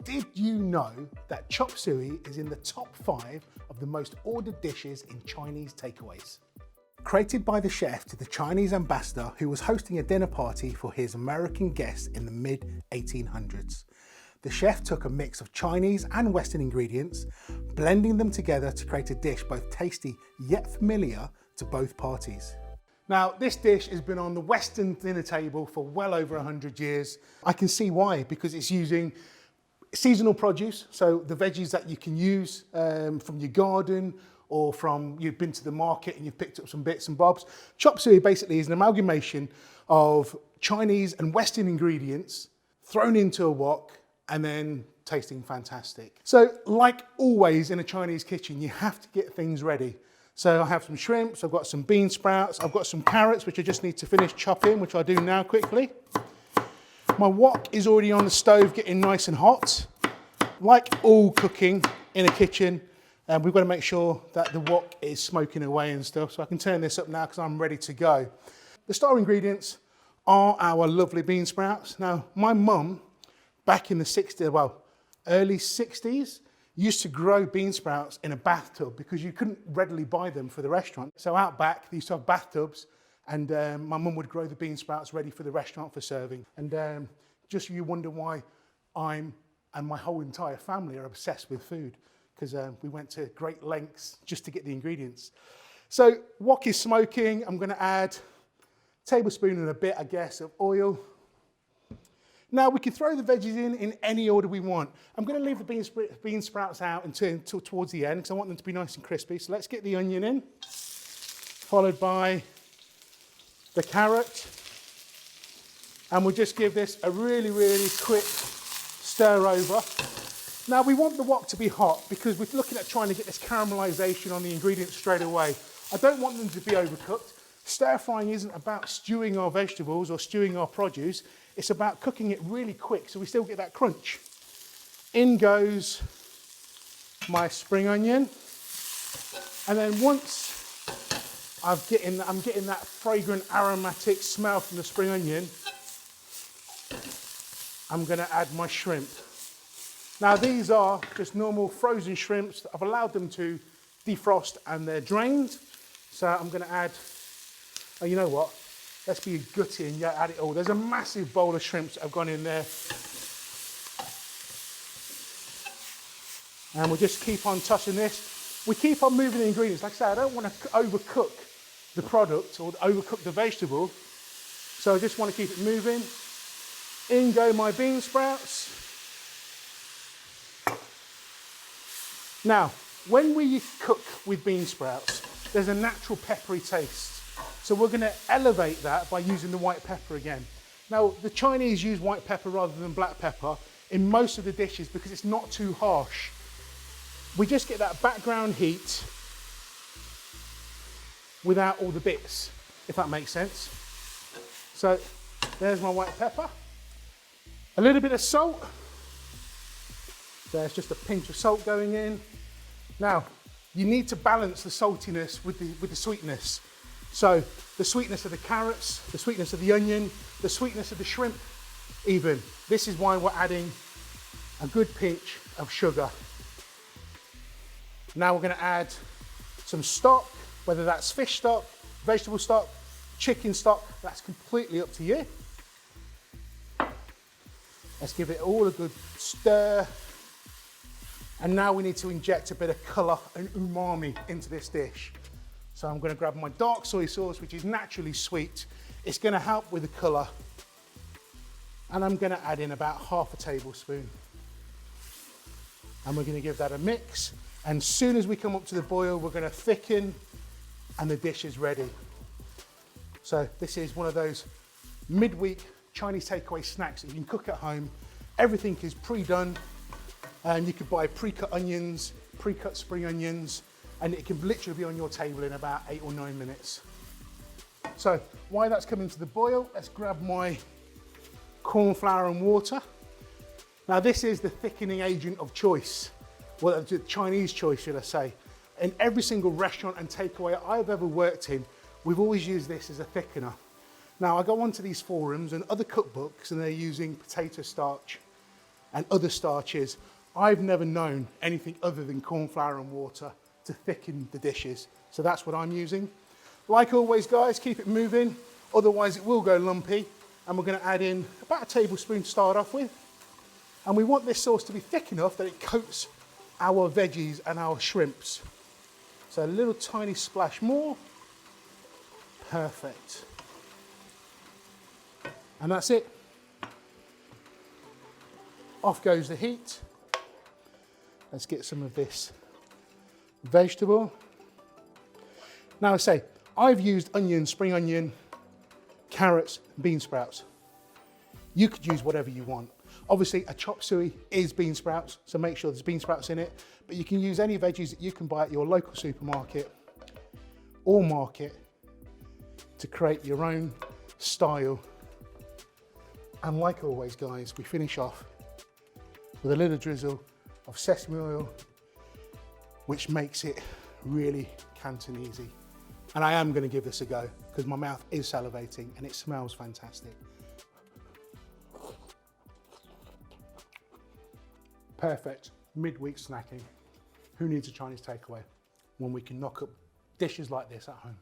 Did you know that chop suey is in the top 5 of the most ordered dishes in Chinese takeaways? Created by the chef to the Chinese ambassador who was hosting a dinner party for his American guests in the mid-1800s. The chef took a mix of Chinese and Western ingredients, blending them together to create a dish both tasty yet familiar to both parties. Now, this dish has been on the Western dinner table for well over 100 years. I can see why, because it's using seasonal produce, so the veggies that you can use from your garden or from you've been to the market and you've picked up some bits and bobs. Chop suey basically is an amalgamation of Chinese and Western ingredients thrown into a wok and then tasting fantastic. So like always in a Chinese kitchen, you have to get things ready. So I have some shrimps, I've got some bean sprouts, I've got some carrots, which I just need to finish chopping, which I'll do now quickly. My wok is already on the stove getting nice and hot. Like all cooking in a kitchen, we've got to make sure that the wok is smoking away and stuff. So I can turn this up now because I'm ready to go. The star ingredients are our lovely bean sprouts. Now, my mum, back in the 60s, well, early 60s, used to grow bean sprouts in a bathtub because you couldn't readily buy them for the restaurant. So out back, they used to have bathtubs, and my mum would grow the bean sprouts ready for the restaurant for serving. And just you wonder why I'm and my whole entire family are obsessed with food, because we went to great lengths just to get the ingredients. So wok is smoking. I'm going to add a tablespoon and a bit, I guess, of oil. Now we can throw the veggies in any order we want. I'm going to leave the bean sprouts out until towards the end because I want them to be nice and crispy. So let's get the onion in, followed by the carrot. And we'll just give this a really, really quick stir over. Now we want the wok to be hot because we're looking at trying to get this caramelization on the ingredients straight away. I don't want them to be overcooked. Stir frying isn't about stewing our vegetables or stewing our produce. It's about cooking it really quick so we still get that crunch. In goes my spring onion. And then once I'm getting that fragrant aromatic smell from the spring onion, I'm going to add my shrimp. Now these are just normal frozen shrimps. I've allowed them to defrost and they're drained. So I'm going to add, oh, you know what? Let's be gutty and add it all. There's a massive bowl of shrimps that have gone in there. And we'll just keep on touching this. We keep on moving the ingredients. Like I said, I don't want to overcook the product or overcook the vegetable. So I just want to keep it moving. In go my bean sprouts. Now, when we cook with bean sprouts, there's a natural peppery taste. So we're going to elevate that by using the white pepper again. Now, the Chinese use white pepper rather than black pepper in most of the dishes because it's not too harsh. We just get that background heat without all the bits, if that makes sense. So there's my white pepper. A little bit of salt. There's just a pinch of salt going in. Now, you need to balance the saltiness with the sweetness. So the sweetness of the carrots, the sweetness of the onion, the sweetness of the shrimp even. This is why we're adding a good pinch of sugar. Now we're going to add some stock, whether that's fish stock, vegetable stock, chicken stock, that's completely up to you. Let's give it all a good stir. And now we need to inject a bit of colour and umami into this dish. So I'm going to grab my dark soy sauce, which is naturally sweet. It's going to help with the colour. And I'm going to add in about half a tablespoon. And we're going to give that a mix. And as soon as we come up to the boil, we're going to thicken and the dish is ready. So this is one of those midweek Chinese takeaway snacks that you can cook at home. Everything is pre-done. And you could buy pre-cut onions, pre-cut spring onions, and it can literally be on your table in about 8 or 9 minutes. So while that's coming to the boil, let's grab my corn flour and water. Now this is the thickening agent of choice, well, the Chinese choice, should I say. In every single restaurant and takeaway I've ever worked in, we've always used this as a thickener. Now I go onto these forums and other cookbooks and they're using potato starch. and other starches. I've never known anything other than corn flour and water to thicken the dishes. So that's what I'm using. Like always, guys, keep it moving, otherwise it will go lumpy. And we're going to add in about a tablespoon to start off with. And we want this sauce to be thick enough that it coats our veggies and our shrimps. So a little tiny splash more. Perfect. And that's it. Off goes the heat. Let's get some of this vegetable. Now I say, I've used onion, spring onion, carrots, bean sprouts. You could use whatever you want. Obviously a chop suey is bean sprouts, so make sure there's bean sprouts in it, but you can use any veggies that you can buy at your local supermarket or market to create your own style. And like always, guys, we finish off with a little drizzle of sesame oil, which makes it really Cantonese. And I am going to give this a go because my mouth is salivating and it smells fantastic. Perfect midweek snacking. Who needs a Chinese takeaway when we can knock up dishes like this at home?